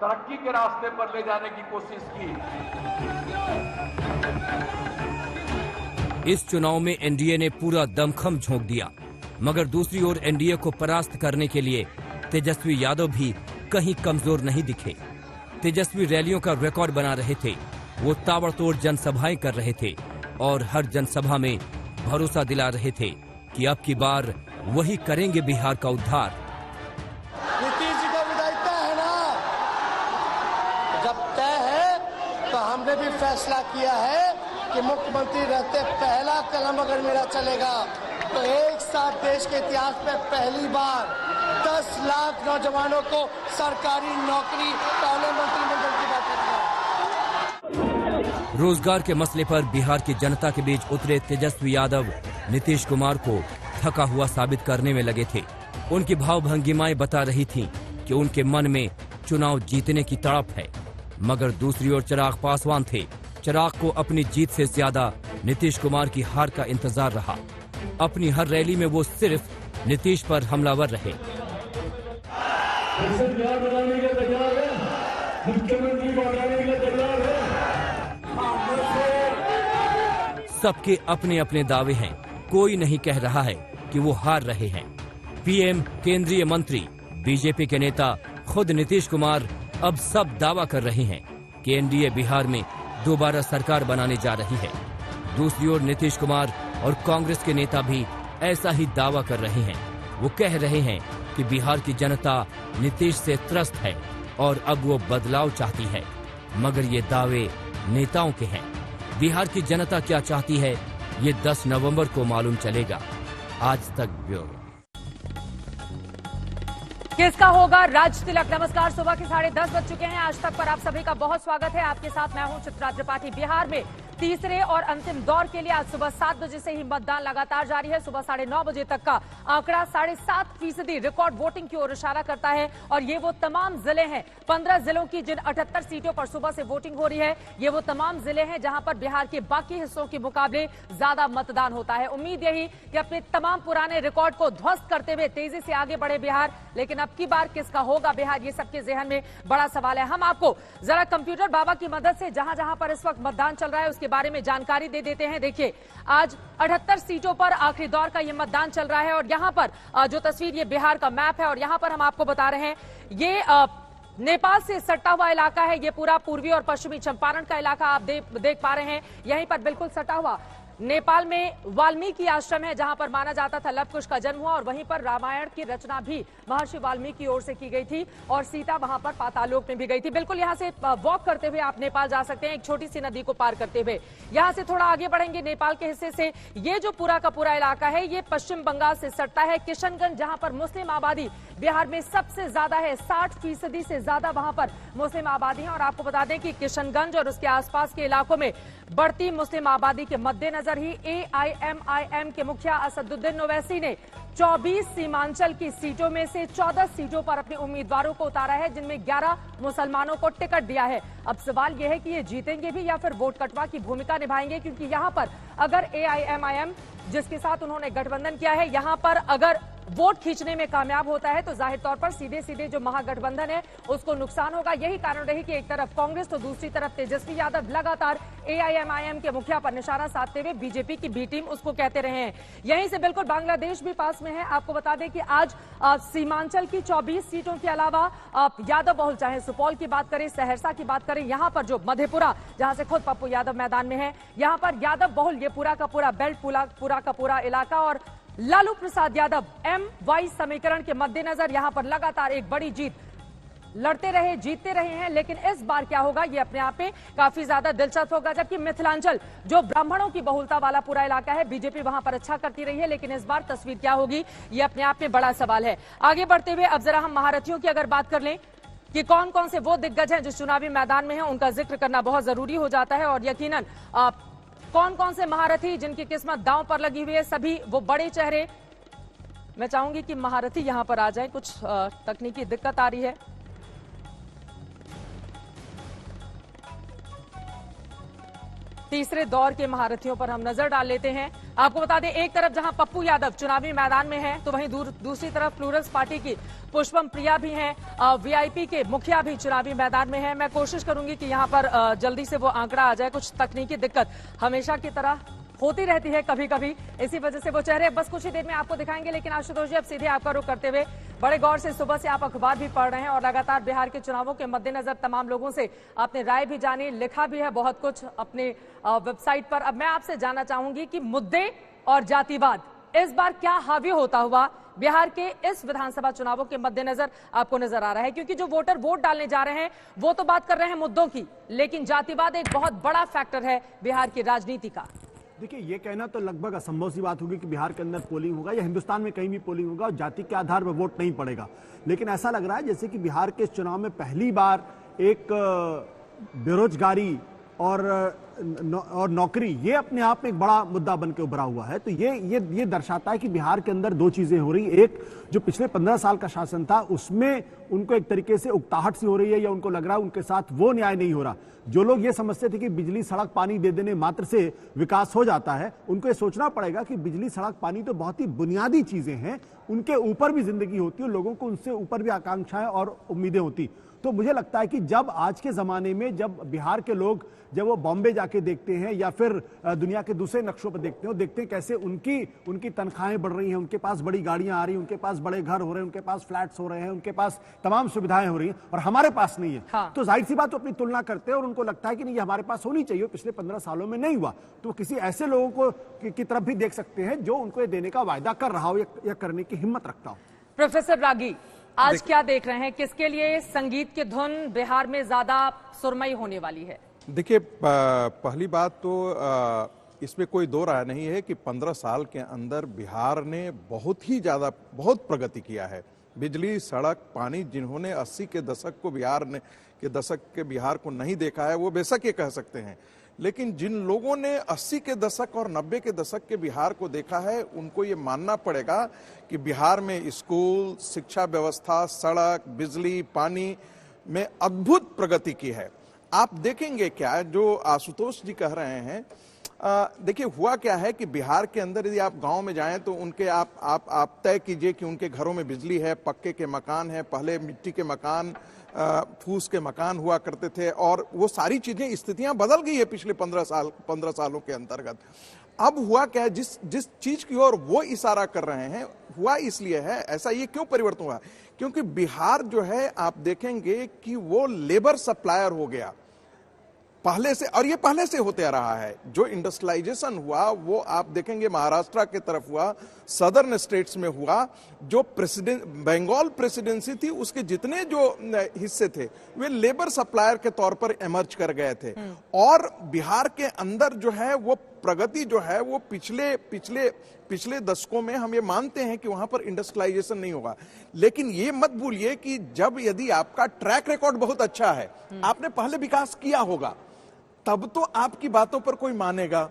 [SPEAKER 9] तरक्की के रास्ते पर ले जाने की कोशिश की।
[SPEAKER 7] इस चुनाव में एनडीए ने पूरा दमखम झोंक दिया, मगर दूसरी ओर एनडीए को परास्त करने के लिए तेजस्वी यादव भी कहीं कमजोर नहीं दिखे। तेजस्वी रैलियों का रिकॉर्ड बना रहे थे। वो ताबड़तोड़ जनसभाएं कर रहे थे और हर जनसभा में भरोसा दिला रहे थे कि अब की बार वही करेंगे बिहार का उद्धार।
[SPEAKER 10] नीतीश जी का विदाई तय है ना? जब तय है तो हमने भी फैसला किया है कि मुख्यमंत्री रहते पहला कदम अगर मेरा चलेगा तो एक साथ देश के इतिहास में पहली बार 10 लाख नौजवानों को सरकारी नौकरी पहले मंत्रिमंडल की बैठक में।
[SPEAKER 7] रोजगार के मसले पर बिहार की जनता के बीच उतरे तेजस्वी यादव नीतीश कुमार को थका हुआ साबित करने में लगे थे। उनकी भावभंगिमाएं बता रही थीं कि उनके मन में चुनाव जीतने की तड़प है, मगर दूसरी ओर चिराग पासवान थे। चिराग को अपनी जीत से ज्यादा नीतीश कुमार की हार का इंतजार रहा। अपनी हर रैली में वो सिर्फ नीतीश पर हमलावर रहे। सबके अपने अपने दावे हैं, कोई नहीं कह रहा है कि वो हार रहे हैं। पीएम, केंद्रीय मंत्री, बीजेपी के नेता, खुद नीतीश कुमार अब सब दावा कर रहे हैं कि एनडीए बिहार में दोबारा सरकार बनाने जा रही है। दूसरी ओर नीतीश कुमार और कांग्रेस के नेता भी ऐसा ही दावा कर रहे हैं। वो कह रहे हैं कि बिहार की जनता नीतीश से त्रस्त है और अब वो बदलाव चाहती है। मगर ये दावे नेताओं के हैं। बिहार की जनता क्या चाहती है, ये 10 नवंबर को मालूम चलेगा। आज तक ब्यूरो।
[SPEAKER 1] किसका होगा राज तिलक? नमस्कार, सुबह के 10:30 बज चुके हैं। आज तक पर आप सभी का बहुत स्वागत है। आपके साथ मैं हूं चित्रा त्रिपाठी। बिहार में तीसरे और अंतिम दौर के लिए आज सुबह 7 बजे से ही मतदान लगातार जारी है। सुबह 9:30 बजे तक का आंकड़ा 7.5% रिकॉर्ड वोटिंग की ओर इशारा करता है। और ये वो तमाम जिले हैं, 15 जिलों की जिन 78 सीटों पर सुबह से वोटिंग हो रही है, ये वो तमाम जिले हैं जहां पर बिहार के बाकी हिस्सों के मुकाबले ज्यादा मतदान होता है। उम्मीद यही कि अपने तमाम पुराने रिकॉर्ड को ध्वस्त करते हुए तेजी से आगे बढ़े बिहार। लेकिन अब की बार किसका होगा बिहार, ये सबके जहन में बड़ा सवाल है। हम आपको जरा कंप्यूटर बाबा की मदद से जहां जहां पर इस वक्त मतदान चल रहा है उसके बारे में जानकारी दे देते हैं। देखिए, आज 78 सीटों पर आखिरी दौर का ये मतदान चल रहा है और यहां पर जो तस्वीर, ये बिहार का मैप है और यहां पर हम आपको बता रहे हैं ये नेपाल से सटा हुआ इलाका है। ये पूरा पूर्वी और पश्चिमी चंपारण का इलाका आप देख पा रहे हैं। यहीं पर बिल्कुल सटा हुआ नेपाल में वाल्मीकि आश्रम है जहां पर माना जाता था लव कुश का जन्म हुआ और वहीं पर रामायण की रचना भी महर्षि वाल्मीकि की ओर से की गई थी और सीता वहां पर पातालोक में भी गई थी। बिल्कुल यहां से वॉक करते हुए आप नेपाल जा सकते हैं, एक छोटी सी नदी को पार करते हुए। यहां से थोड़ा आगे बढ़ेंगे नेपाल के हिस्से से, ये जो पूरा का पूरा इलाका है ये पश्चिम बंगाल से सटता है। किशनगंज, जहां पर मुस्लिम आबादी बिहार में सबसे ज्यादा है, 60% से ज्यादा वहां पर मुस्लिम आबादी है। और आपको बता दें कि किशनगंज और उसके आसपास के इलाकों में बढ़ती मुस्लिम आबादी के मद्देनजर ही AIMIM के मुखिया असदुद्दीन ओवैसी ने 24 सीमांचल की सीटों में से 14 सीटों पर अपने उम्मीदवारों को उतारा है, जिनमें 11 मुसलमानों को टिकट दिया है। अब सवाल यह है कि ये जीतेंगे भी या फिर वोट कटवा की भूमिका निभाएंगे, क्योंकि यहां पर अगर AIMIM जिसके साथ उन्होंने गठबंधन किया है, यहां पर अगर वोट खींचने में कामयाब होता है तो जाहिर तौर पर सीधे सीधे जो महागठबंधन है उसको नुकसान होगा। यही कारण रही कि एक तरफ कांग्रेस तो दूसरी तरफ तेजस्वी यादव लगातार AIMIM के मुखिया पर निशाना साधते हुए बीजेपी की बी टीम उसको कहते रहे हैं। यहीं से बिल्कुल बांग्लादेश भी पास में है। आपको बता दें कि आज सीमांचल की 24 सीटों के अलावा यादव बहुल, चाहे सुपौल की बात करें, सहरसा की बात करें, यहां पर जो मधेपुरा जहां से खुद पप्पू यादव मैदान में है, यहां पर यादव बहुल ये पूरा का पूरा बेल्ट, पूरा का पूरा इलाका और लालू प्रसाद यादव MY समीकरण के मद्देनजर यहां पर लगातार एक बड़ी जीत लड़ते रहे, जीतते रहे हैं। लेकिन इस बार क्या होगा ये अपने आप में काफी ज्यादा दिलचस्प होगा। जबकि मिथिलांचल जो ब्राह्मणों की बहुलता वाला पूरा इलाका है, बीजेपी वहां पर अच्छा करती रही है, लेकिन इस बार तस्वीर क्या होगी ये अपने आप में बड़ा सवाल है। आगे बढ़ते हुए अब जरा हम महारथियों की अगर बात कर लें कि कौन कौन से वो दिग्गज हैं जो चुनावी मैदान में हैं, उनका जिक्र करना बहुत जरूरी हो जाता है। और यकीनन कौन कौन से महारथी जिनकी किस्मत दांव पर लगी हुई है, सभी वो बड़े चेहरे। मैं चाहूंगी कि महारथी यहां पर आ जाए, कुछ तकनीकी दिक्कत आ रही है। तीसरे दौर के महारथियों पर हम नजर डाल लेते हैं। आपको बता दें, एक तरफ जहां पप्पू यादव चुनावी मैदान में हैं, तो वहीं दूसरी तरफ प्लूरल्स पार्टी की पुष्पम प्रिया भी हैं, VIP के मुखिया भी चुनावी मैदान में हैं। मैं कोशिश करूंगी कि यहां पर जल्दी से वो आंकड़ा आ जाए। कुछ तकनीकी दिक्कत हमेशा की तरह होती रहती है कभी कभी, इसी वजह से वो चेहरे बस कुछ ही देर में आपको दिखाएंगे। लेकिन आशुतोष जी, अब सीधे आपका रुख करते हुए, बड़े गौर से सुबह से आप अखबार भी पढ़ रहे हैं और लगातार बिहार के चुनावों के मद्देनजर तमाम लोगों से आपने राय भी जानी, लिखा भी है बहुत कुछ अपने वेबसाइट पर। अब मैं आपसे जानना चाहूंगी कि मुद्दे और जातिवाद इस बार क्या हावी होता हुआ बिहार के इस विधानसभा चुनावों के मद्देनजर आपको नजर आ रहा है? क्योंकि जो वोटर वोट डालने जा रहे हैं वो तो बात कर रहे हैं मुद्दों की, लेकिन जातिवाद एक बहुत बड़ा फैक्टर है बिहार की राजनीति का।
[SPEAKER 12] देखिए, ये कहना तो लगभग असंभव सी बात होगी कि बिहार के अंदर पोलिंग होगा या हिंदुस्तान में कहीं भी पोलिंग होगा और जाति के आधार पर वोट नहीं पड़ेगा। लेकिन ऐसा लग रहा है जैसे कि बिहार के इस चुनाव में पहली बार एक बेरोजगारी और नौकरी, ये अपने आप में एक बड़ा मुद्दा बन के उभरा हुआ है। तो ये दर्शाता है कि बिहार के अंदर दो चीजें हो रही। एक, जो पिछले 15 साल का शासन था उसमें उनको एक तरीके से उकताहट सी हो रही है, या उनको लग रहा है उनके साथ वो न्याय नहीं हो रहा। जो लोग ये समझते थे कि बिजली सड़क पानी दे देने मात्र से विकास हो जाता है, उनको ये सोचना पड़ेगा कि बिजली सड़क पानी तो बहुत ही बुनियादी चीजें हैं, उनके ऊपर भी जिंदगी होती है, लोगों को उनसे ऊपर भी आकांक्षाएं और उम्मीदें होती। तो मुझे लगता है कि जब आज के जमाने में जब बिहार के लोग जब वो बॉम्बे जाके देखते हैं या फिर दुनिया के दूसरे नक्शों पर देखते हैं, देखते हैं कैसे उनकी तनख्वाहें बढ़ रही हैं, उनके पास बड़ी गाड़ियां आ रही हैं, उनके पास बड़े घर हो रहे हैं, उनके पास फ्लैट्स हो रहे हैं, उनके पास तमाम सुविधाएं हो रही हैं और हमारे पास नहीं है। हाँ। तो जाहिर सी बात, अपनी तुलना करते हैं और उनको लगता है कि नहीं, ये हमारे पास होनी चाहिए, पिछले 15 सालों में नहीं हुआ। तो किसी ऐसे लोगों को की तरफ भी देख सकते हैं जो उनको ये देने का वायदा कर रहा हो या करने की हिम्मत रखता हो।
[SPEAKER 1] प्रोफेसर रागी, आज क्या देख रहे हैं, किसके लिए संगीत की धुन बिहार में ज्यादा सुरमई होने वाली है?
[SPEAKER 13] देखिए, पहली बात तो इसमें कोई दो राय नहीं है कि 15 साल के अंदर बिहार ने बहुत प्रगति किया है। बिजली, सड़क, पानी, जिन्होंने 80 के दशक को बिहार को नहीं देखा है वो बेशक ये कह सकते हैं, लेकिन जिन लोगों ने 80 के दशक और 90 के दशक के बिहार को देखा है उनको ये मानना पड़ेगा कि बिहार में स्कूल, शिक्षा व्यवस्था, सड़क, बिजली, पानी में अद्भुत प्रगति की है। आप देखेंगे क्या जो आशुतोष जी कह रहे हैं, देखिए हुआ क्या है कि बिहार के अंदर यदि आप गांव में जाएं तो उनके आप तय कीजिए कि उनके घरों में बिजली है, पक्के के मकान है, पहले मिट्टी के मकान, फूस के मकान हुआ करते थे, और वो सारी चीजें, स्थितियां बदल गई है पिछले 15 सालों के अंतर्गत। अब हुआ क्या है, जिस चीज की ओर वो इशारा कर रहे हैं हुआ इसलिए है ऐसा। ये क्यों परिवर्तन हुआ? क्योंकि बिहार जो है आप देखेंगे कि वो लेबर सप्लायर हो गया पहले से, और ये पहले से होते आ रहा है। जो इंडस्ट्रियलाइजेशन हुआ वो आप देखेंगे महाराष्ट्र के तरफ हुआ, सदर्न स्टेट्स में हुआ। जो बंगाल प्रेसिडेंसी थी उसके जितने जो हिस्से थे वे लेबर सप्लायर के तौर पर इमर्ज कर गए थे, और बिहार के अंदर जो है वो प्रगति जो है वो पिछले दशकों में हम ये मानते हैं कि वहां पर इंडस्ट्रियलाइजेशन नहीं होगा। लेकिन ये मत भूलिए कि यदि आपका ट्रैक रिकॉर्ड बहुत अच्छा है, आपने पहले विकास किया होगा, तब तो आपकी बातों पर कोई मानेगा।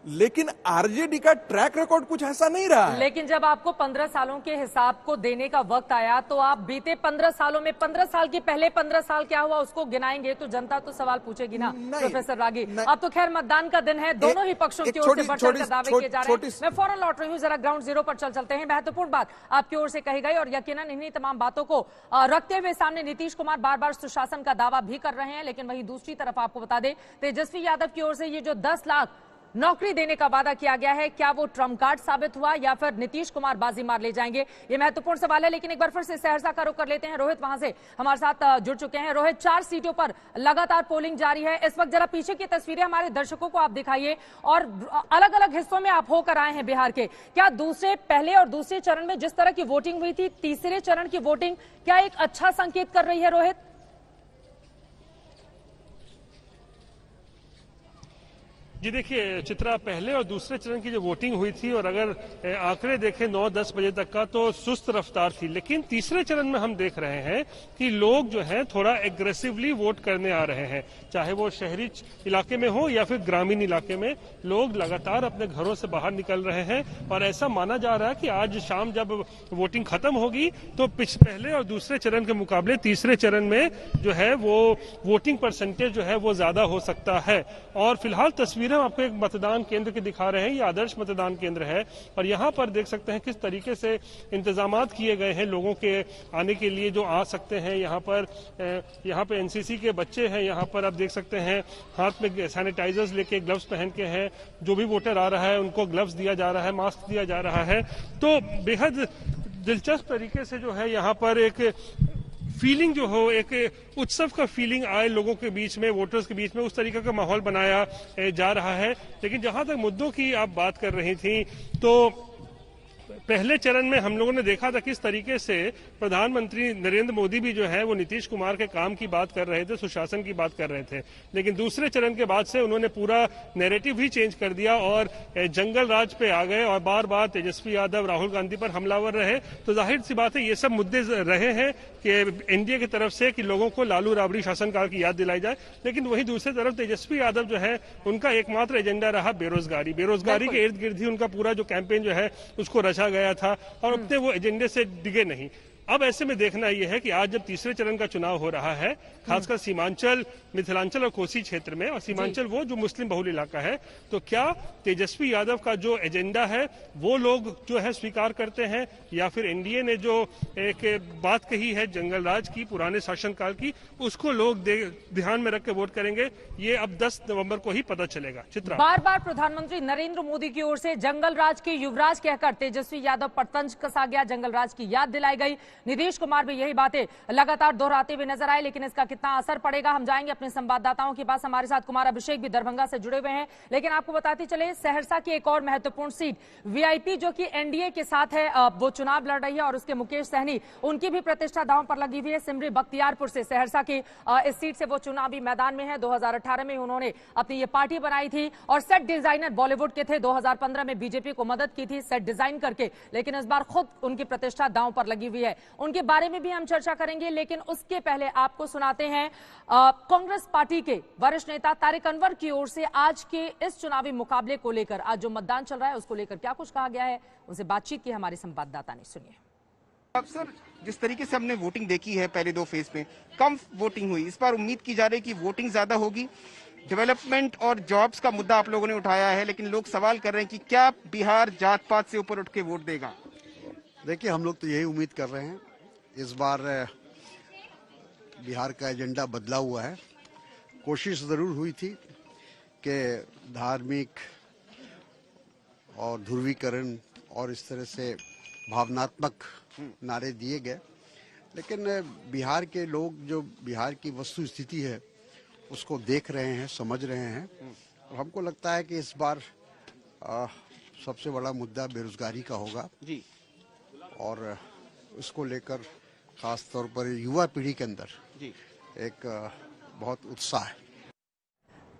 [SPEAKER 13] लेकिन आरजेडी का ट्रैक रिकॉर्ड कुछ ऐसा नहीं रहा है।
[SPEAKER 1] लेकिन जब आपको 15 सालों के हिसाब को देने का वक्त आया तो आप बीते 15 सालों में 15 साल के पहले 15 साल क्या हुआ उसको गिनाएंगे तो जनता तो सवाल पूछेगी ना प्रोफेसर रागी। अब तो खैर मतदान का दिन है, दोनों ही पक्षों की ओर से बढ़-चढ़ कर दावे किए जा रहे हैं। मैं फौरन लौट रही हूँ, जरा ग्राउंड जीरो पर चलते हैं। महत्वपूर्ण बात आपकी ओर से कही गई और यकीनन इन्हीं तमाम बातों को रखते हुए सामने नीतीश कुमार बार बार सुशासन का दावा भी कर रहे हैं, लेकिन वहीं दूसरी तरफ आपको बता दें तेजस्वी यादव की ओर से ये जो 10 लाख नौकरी देने का वादा किया गया है, क्या वो ट्रम्प कार्ड साबित हुआ या फिर नीतीश कुमार बाजी मार ले जाएंगे, ये महत्वपूर्ण सवाल है। लेकिन एक बार फिर से सहरसा का रुख कर लेते हैं। रोहित वहां से हमारे साथ जुड़ चुके हैं। रोहित, 4 सीटों पर लगातार पोलिंग जारी है इस वक्त। जरा पीछे की तस्वीरें हमारे दर्शकों को आप दिखाइए, और अलग अलग हिस्सों में आप होकर आए हैं बिहार के। क्या पहले और दूसरे चरण में जिस तरह की वोटिंग हुई थी, तीसरे चरण की वोटिंग क्या एक अच्छा संकेत कर रही है रोहित?
[SPEAKER 5] जी देखिए चित्रा, पहले और दूसरे चरण की जो वोटिंग हुई थी और अगर आंकड़े देखें 9-10 बजे तक का तो सुस्त रफ्तार थी, लेकिन तीसरे चरण में हम देख रहे हैं कि लोग जो है थोड़ा एग्रेसिवली वोट करने आ रहे हैं, चाहे वो शहरी इलाके में हो या फिर ग्रामीण इलाके में। लोग लगातार अपने घरों से बाहर निकल रहे हैं और ऐसा माना जा रहा है कि आज शाम जब वोटिंग खत्म होगी तो पहले और दूसरे चरण के मुकाबले तीसरे चरण में जो है वो वोटिंग परसेंटेज जो है वो ज्यादा हो सकता है। और फिलहाल तस्वीरें आपको एक मतदान केंद्र के दिखा रहे हैं, ये आदर्श मतदान केंद्र है और यहाँ पर देख सकते हैं किस तरीके से इंतजामात किए गए हैं लोगों के आने के लिए जो आ सकते हैं। यहाँ पे एनसीसी के बच्चे हैं, यहाँ पर आप देख सकते हैं हाथ में सैनिटाइजर्स लेके, ग्लव्स पहन के हैं। जो भी वोटर आ रहा है उनको ग्लव्स दिया जा रहा है, मास्क दिया जा रहा है। तो बेहद दिलचस्प तरीके से जो है यहाँ पर एक फीलिंग जो हो, एक उत्सव का फीलिंग आए लोगों के बीच में, वोटर्स के बीच में, उस तरीके का माहौल बनाया जा रहा है। लेकिन जहां तक मुद्दों की आप बात कर रही थी तो पहले चरण में हम लोगों ने देखा था किस तरीके से प्रधानमंत्री नरेंद्र मोदी भी जो है वो नीतीश कुमार के काम की बात कर रहे थे, सुशासन की बात कर रहे थे। लेकिन दूसरे चरण के बाद से उन्होंने पूरा नैरेटिव ही चेंज कर दिया और जंगल राज पे आ गए और बार बार तेजस्वी यादव, राहुल गांधी पर हमलावर रहे। तो जाहिर सी बात है ये सब मुद्दे रहे हैं कि एनडीए की तरफ से कि लोगों को लालू राबड़ी शासनकाल की याद दिलाई जाए। लेकिन वही दूसरी तरफ तेजस्वी यादव जो है उनका एकमात्र एजेंडा रहा बेरोजगारी के इर्द गिर्द ही उनका पूरा जो कैंपेन जो है उसको रचा गया था और अपने वो एजेंडे से डिगे नहीं। अब ऐसे में देखना यह है कि आज जब तीसरे चरण का चुनाव हो रहा है, खासकर सीमांचल, मिथिलांचल और कोसी क्षेत्र में, और सीमांचल वो जो मुस्लिम बहुल इलाका है, तो क्या तेजस्वी यादव का जो एजेंडा है वो लोग जो है स्वीकार करते हैं या फिर एनडीए ने जो एक बात कही है जंगल राज की, पुराने शासनकाल की, उसको लोग ध्यान में रख के वोट करेंगे। ये अब 10 नवंबर को ही पता चलेगा। चित्रा,
[SPEAKER 1] बार बार प्रधानमंत्री नरेंद्र मोदी की ओर से जंगल राज के युवराज कहकर तेजस्वी यादव पर तंज कसा गया, जंगल राज की याद दिलाई गई। नीतीश कुमार भी यही बातें लगातार दोहराते हुए नजर आए, लेकिन इसका कितना असर पड़ेगा हम जाएंगे अपने संवाददाताओं के पास। हमारे साथ कुमार अभिषेक भी दरभंगा से जुड़े हुए हैं, लेकिन आपको बताते चले सहरसा की एक और महत्वपूर्ण सीट वीआईपी जो कि एनडीए के साथ है, वो चुनाव लड़ रही है और उसके मुकेश सहनी, उनकी भी प्रतिष्ठा दांव पर लगी हुई है। सिमरी बख्तियारपुर से सहरसा की इस सीट से वो चुनावी मैदान में है। 2018 में उन्होंने अपनी ये पार्टी बनाई थी और सेट डिजाइनर बॉलीवुड के थे। 2015 में बीजेपी को मदद की थी सेट डिजाइन करके, लेकिन इस बार खुद उनकी प्रतिष्ठा दांव पर लगी हुई है। उनके बारे में भी हम चर्चा करेंगे, लेकिन उसके पहले आपको सुनाते हैं कांग्रेस पार्टी के वरिष्ठ नेता तारिक अनवर की ओर से आज के इस चुनावी मुकाबले को लेकर, आज जो मतदान चल रहा है उसको लेकर क्या कुछ कहा गया है। उनसे बातचीत की हमारे संवाददाता ने, सुनिए।
[SPEAKER 14] अक्सर जिस तरीके से हमने वोटिंग देखी है पहले 2 फेज में कम वोटिंग हुई, इस बार उम्मीद की जा रही है कि वोटिंग ज्यादा होगी। डेवलपमेंट और जॉब्स का मुद्दा आप लोगों ने उठाया है, लेकिन लोग सवाल कर रहे हैं कि क्या बिहार जात पात से ऊपर उठ के वोट देगा?
[SPEAKER 15] देखिए, हम लोग तो यही उम्मीद कर रहे हैं। इस बार बिहार का एजेंडा बदला हुआ है। कोशिश जरूर हुई थी कि धार्मिक और ध्रुवीकरण और इस तरह से भावनात्मक नारे दिए गए, लेकिन बिहार के लोग जो बिहार की वस्तु स्थिति है उसको देख रहे हैं, समझ रहे हैं। और हमको लगता है कि इस बार सबसे बड़ा मुद्दा बेरोजगारी का होगा
[SPEAKER 14] जी, और
[SPEAKER 15] उसको लेकर खास तौर पर युवा पीढ़ी के अंदर
[SPEAKER 14] जी
[SPEAKER 15] एक बहुत उत्साह है।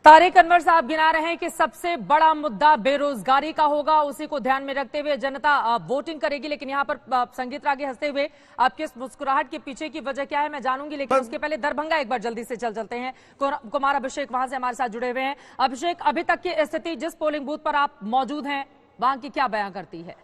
[SPEAKER 1] तारिक अनवर साहब गिना रहे हैं कि सबसे बड़ा मुद्दा बेरोजगारी का होगा, उसी को ध्यान में रखते हुए जनता वोटिंग करेगी। लेकिन यहाँ पर संगीत रागे हंसते हुए आपकी इस मुस्कुराहट के पीछे की वजह क्या है मैं जानूंगी, लेकिन उसके पहले दरभंगा एक बार जल्दी से चलते हैं। कुमार अभिषेक वहां से हमारे साथ जुड़े हुए हैं। अभिषेक, अभी तक की स्थिति जिस पोलिंग बूथ पर आप मौजूद हैं वहां की क्या बयां करती है?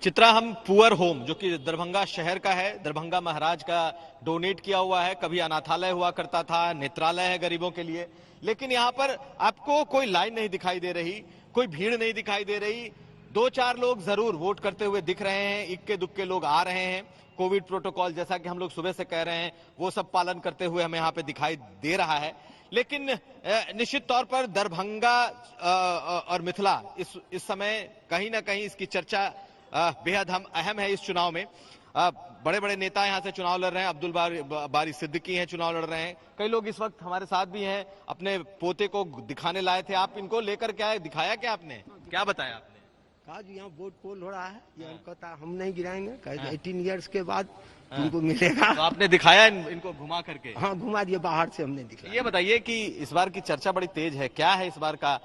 [SPEAKER 6] चित्रा, हम पुअर होम जो कि दरभंगा शहर का है, दरभंगा महाराज का डोनेट किया हुआ है, कभी अनाथालय हुआ करता था, नेत्रालय है गरीबों के लिए, लेकिन यहाँ पर आपको कोई लाइन नहीं दिखाई दे रही, कोई भीड़ नहीं दिखाई दे रही। 2-4 लोग जरूर वोट करते हुए दिख रहे हैं, इक्के दुक्के लोग आ रहे हैं। कोविड प्रोटोकॉल जैसा कि हम लोग सुबह से कह रहे हैं वो सब पालन करते हुए हमें यहाँ पे दिखाई दे रहा है। लेकिन निश्चित तौर पर दरभंगा और मिथिला इस समय कहीं ना कहीं इसकी चर्चा बेहद अहम है। इस चुनाव में बड़े बड़े नेता यहाँ से चुनाव लड़ रहे हैं। अब्दुल बारी सिद्दीकी हैं, चुनाव लड़ रहे हैं। कई लोग इस वक्त हमारे साथ भी हैं, अपने पोते को दिखाने लाए थे। आप इनको लेकर क्या दिखाया, क्या आपने क्या बताया आपने?
[SPEAKER 10] कहा जी यहाँ वोट पोल हो रहा है, ये कहता हम नहीं गिराएंगे, 18 इयर्स के बाद उनको मिलेगा।
[SPEAKER 6] तो आपने दिखाया इनको घुमा करके?
[SPEAKER 10] हाँ, घुमा दिया, बाहर से हमने दिखाया।
[SPEAKER 6] ये बताइए कि इस बार की चर्चा बड़ी तेज है, क्या है इस बार का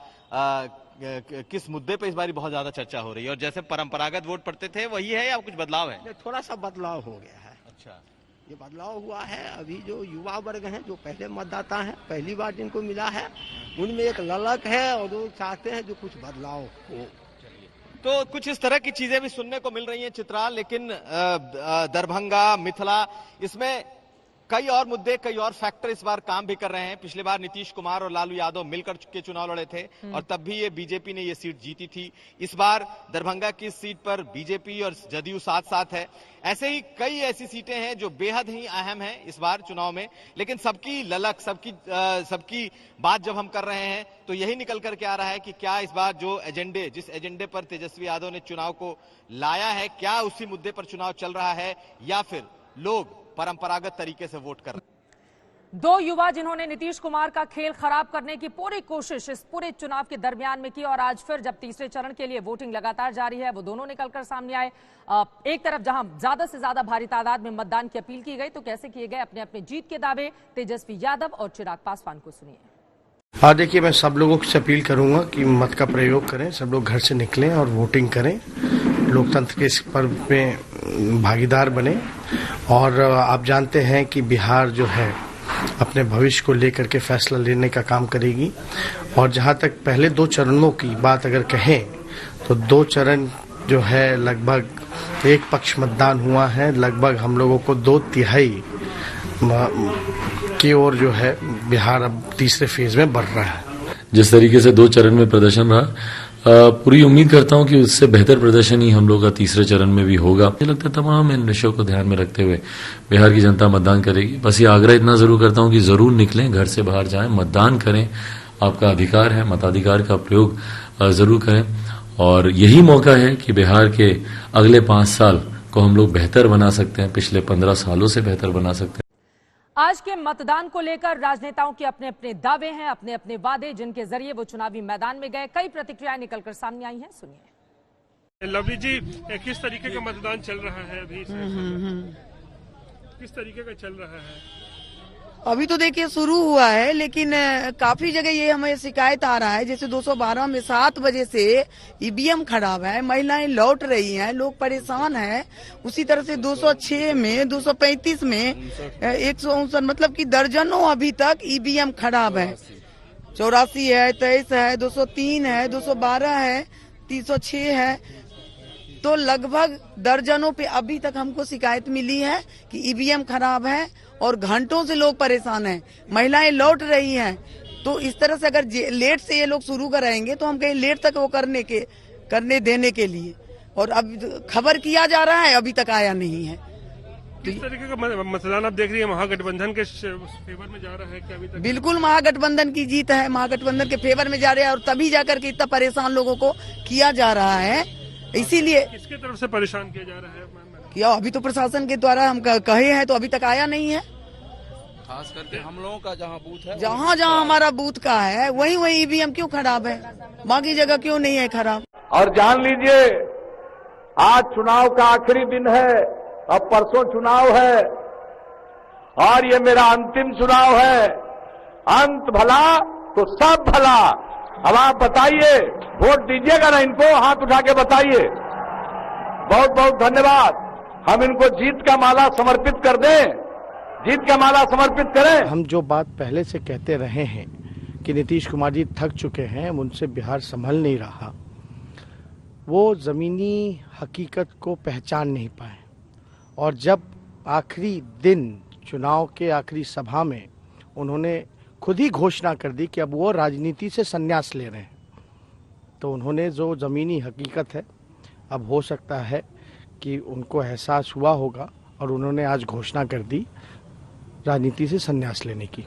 [SPEAKER 6] किस मुद्दे पे इस बार बहुत ज्यादा चर्चा हो रही है? और जैसे परंपरागत वोट पड़ते थे वही है या कुछ बदलाव है?
[SPEAKER 10] थोड़ा सा बदलाव हो गया है।
[SPEAKER 6] अच्छा,
[SPEAKER 10] ये बदलाव हुआ है। अभी जो युवा वर्ग हैं, जो पहले मतदाता हैं, पहली बार जिनको मिला है, उनमें एक ललक है और वो चाहते हैं जो कुछ बदलाव हो।
[SPEAKER 6] तो कुछ इस तरह की चीजें भी सुनने को मिल रही हैं चित्रा। लेकिन दरभंगा, मिथिला, इसमें कई और मुद्दे, कई और फैक्टर इस बार काम भी कर रहे हैं। पिछले बार नीतीश कुमार और लालू यादव मिलकर के चुनाव लड़े थे और तब भी ये बीजेपी ने ये सीट जीती थी। इस बार दरभंगा की सीट पर बीजेपी और जदयू साथ साथ है। ऐसे ही कई ऐसी सीटें हैं जो बेहद ही अहम हैं इस बार चुनाव में। लेकिन सबकी ललक, सबकी बात जब हम कर रहे हैं तो यही निकल करके आ रहा है कि क्या इस बार जो जिस एजेंडे पर तेजस्वी यादव ने चुनाव को लाया है, क्या उसी मुद्दे पर चुनाव चल रहा है या फिर लोग परंपरागत तरीके से वोट कर रहे हैं।
[SPEAKER 1] 2 युवा जिन्होंने नीतीश कुमार का खेल खराब करने की पूरी कोशिश इस पूरे चुनाव के दरमियान में की और आज फिर जब तीसरे चरण के लिए वोटिंग लगातार जारी है, वो दोनों निकलकर सामने आए। एक तरफ जहां ज्यादा से ज्यादा भारी तादाद में मतदान की अपील की गई, तो कैसे किए गए अपने अपने जीत के दावे तेजस्वी यादव और चिराग पासवान को सुनिए।
[SPEAKER 2] हाँ, देखिए, मैं सब लोगों से अपील करूंगा कि मत का प्रयोग करें, सब लोग घर से निकलें और वोटिंग करें, लोकतंत्र के इस पर्व में भागीदार बने। और आप जानते हैं कि बिहार जो है अपने भविष्य को लेकर के फैसला लेने का काम करेगी। और जहां तक पहले 2 चरणों की बात अगर कहें तो 2 चरण जो है लगभग एक पक्ष मतदान हुआ है। लगभग हम लोगों को 2/3 की ओर जो है बिहार अब तीसरे फेज में बढ़ रहा है।
[SPEAKER 3] जिस तरीके से 2 चरण में प्रदर्शन रहा, पूरी उम्मीद करता हूं कि उससे बेहतर प्रदर्शन ही हम लोग का तीसरे चरण में भी होगा। मुझे लगता है तमाम इन विषयों को ध्यान में रखते हुए बिहार की जनता मतदान करेगी। बस ये आग्रह इतना जरूर करता हूं कि जरूर निकलें, घर से बाहर जाएं, मतदान करें, आपका अधिकार है, मताधिकार का प्रयोग जरूर करें। और यही मौका है कि बिहार के अगले 5 साल को हम लोग बेहतर बना सकते हैं, पिछले 15 सालों से बेहतर बना सकते हैं।
[SPEAKER 1] आज के मतदान को लेकर राजनेताओं के अपने अपने दावे हैं, अपने अपने वादे, जिनके जरिए वो चुनावी मैदान में गए। कई प्रतिक्रियाएं निकलकर सामने आई हैं, सुनिए।
[SPEAKER 5] लवली जी, किस तरीके का मतदान चल रहा है अभी? किस तरीके का चल रहा है?
[SPEAKER 16] अभी तो देखिए शुरू हुआ है, लेकिन काफी जगह ये हमें शिकायत आ रहा है, जैसे 212 में 7 बजे से ईवीएम खराब है, महिलाएं लौट रही हैं, लोग परेशान हैं। उसी तरह से 206 में, 235 में, 159, मतलब कि दर्जनों अभी तक ईवीएम खराब है। 84 है, 23 है, 203 है, 212 है, 306 है, तो लगभग दर्जनों पे अभी तक हमको शिकायत मिली है कि ईवीएम खराब है और घंटों से लोग परेशान हैं, महिलाएं लौट रही हैं। तो इस तरह से अगर लेट से ये लोग शुरू कराएंगे तो हम कहीं लेट तक वो करने देने के लिए, और अब खबर किया जा रहा है, अभी तक आया नहीं है।
[SPEAKER 5] किस तरीके का मतदान आप देख रही है? महागठबंधन के फेवर में जा रहा है क्या अभी तक?
[SPEAKER 16] बिल्कुल महागठबंधन की जीत है, महागठबंधन के फेवर में जा रहे हैं, और तभी जाकर के इतना परेशान लोगों को किया जा रहा है। इसीलिए
[SPEAKER 5] किसके तरफ से परेशान किया जा रहा है?
[SPEAKER 16] क्या अभी तो प्रशासन के द्वारा हम कहे हैं, तो अभी तक आया नहीं है।
[SPEAKER 11] खास करके हम लोगों का जहाँ बूथ है,
[SPEAKER 16] जहाँ हमारा बूथ का है वही ईवीएम क्यों खराब है, बाकी जगह क्यों नहीं है खराब?
[SPEAKER 9] और जान लीजिए, आज चुनाव का आखिरी दिन है, अब परसों चुनाव है और ये मेरा अंतिम चुनाव है। अंत भला तो सब भला। अब आप बताइए, वोट दीजिएगा ना इनको? हाथ उठा के बताइए। बहुत बहुत धन्यवाद। हम इनको जीत का माला समर्पित कर दें, जीत का माला समर्पित करें।
[SPEAKER 2] हम जो बात पहले से कहते रहे हैं कि नीतीश कुमार जी थक चुके हैं, उनसे बिहार संभल नहीं रहा, वो जमीनी हकीकत को पहचान नहीं पाए। और जब आखिरी दिन चुनाव के आखिरी सभा में उन्होंने खुद ही घोषणा कर दी कि अब वो राजनीति से संन्यास ले रहे हैं, तो उन्होंने जो ज़मीनी हकीकत है, अब हो सकता है कि उनको एहसास हुआ होगा और उन्होंने आज घोषणा कर दी राजनीति से संन्यास लेने की।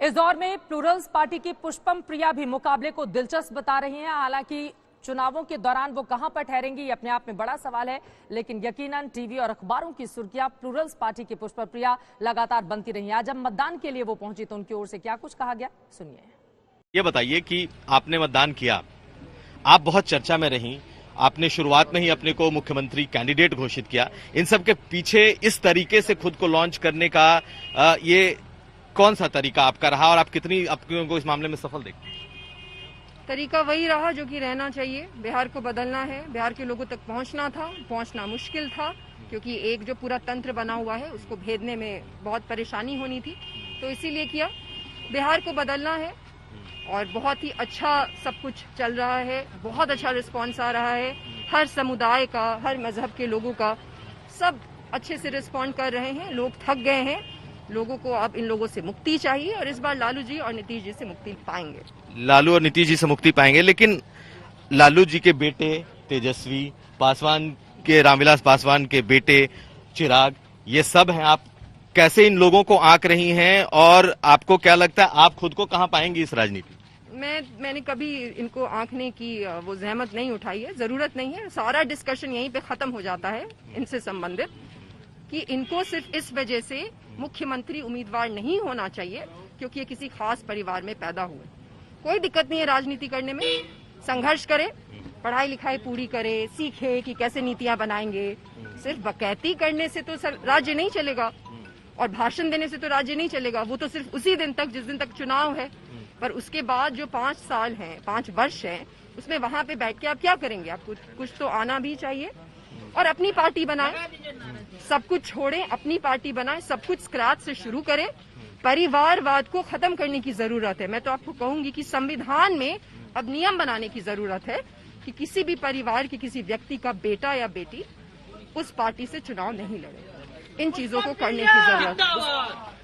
[SPEAKER 1] इस दौर में प्लूरल्स पार्टी की पुष्पम प्रिया भी मुकाबले को दिलचस्प बता रही हैं। हालांकि चुनावों के दौरान वो कहां पर ठहरेंगी, ये अपने आप में बड़ा सवाल है, लेकिन यकीनन टीवी और अखबारों की सुर्खियां प्लूरल्स पार्टी की पुष्पम प्रिया लगातार बनती रही। आज जब मतदान के लिए वो पहुंची तो उनकी ओर से क्या कुछ कहा गया, सुनिए।
[SPEAKER 6] ये बताइए कि आपने मतदान किया, आप बहुत चर्चा में रही, आपने शुरुआत में ही अपने को मुख्यमंत्री कैंडिडेट घोषित किया। इन सब के पीछे इस तरीके से खुद को लॉन्च करने का ये कौन सा तरीका आपका रहा और आप कितनी अपने को इस मामले में सफल देखते हैं?
[SPEAKER 4] तरीका वही रहा जो कि रहना चाहिए। बिहार को बदलना है, बिहार के लोगों तक पहुंचना था, पहुंचना मुश्किल था, क्योंकि एक जो पूरा तंत्र बना हुआ है उसको भेदने में बहुत परेशानी होनी थी, तो इसीलिए किया। बिहार को बदलना है और बहुत ही अच्छा सब कुछ चल रहा है, बहुत अच्छा रिस्पांस आ रहा है। हर समुदाय का, हर मजहब के लोगों का, सब अच्छे से रिस्पॉन्ड कर रहे हैं। लोग थक गए हैं, लोगों को अब इन लोगों से मुक्ति चाहिए और इस बार लालू जी और नीतीश जी से मुक्ति पाएंगे।
[SPEAKER 6] लालू और नीतीश जी से मुक्ति पाएंगे, लेकिन लालू जी के बेटे तेजस्वी, पासवान के रामविलास पासवान के बेटे चिराग, ये सब हैं। आप कैसे इन लोगों को आंक रही हैं और आपको क्या लगता है आप खुद को कहां पाएंगी इस राजनीति?
[SPEAKER 4] मैंने कभी इनको आंकने की वो जहमत नहीं उठाई है, जरूरत नहीं है। सारा डिस्कशन यहीं पे खत्म हो जाता है इनसे संबंधित, कि इनको सिर्फ इस वजह से मुख्यमंत्री उम्मीदवार नहीं होना चाहिए क्योंकि ये किसी खास परिवार में पैदा हुए। कोई दिक्कत नहीं है राजनीति करने में, संघर्ष करे, पढ़ाई लिखाई पूरी करे, सीखे कि कैसे नीतियां बनाएंगे। सिर्फ बकैती करने से तो राज्य नहीं चलेगा और भाषण देने से तो राज्य नहीं चलेगा। वो तो सिर्फ उसी दिन तक जिस दिन तक चुनाव है, पर उसके बाद जो 5 साल हैं, 5 वर्ष हैं, उसमें वहां पे बैठ के आप क्या करेंगे? आपको कुछ तो आना भी चाहिए और अपनी पार्टी बनाएं, सब कुछ छोड़ें, अपनी पार्टी बनाएं, सब कुछ स्क्रैच से शुरू करें। परिवारवाद को खत्म करने की जरूरत है। मैं तो आपको कहूंगी कि संविधान में अब नियम बनाने की जरूरत है कि किसी भी परिवार के किसी व्यक्ति का बेटा या बेटी उस पार्टी से चुनाव नहीं लड़े। इन चीजों को करने की जरूरत है।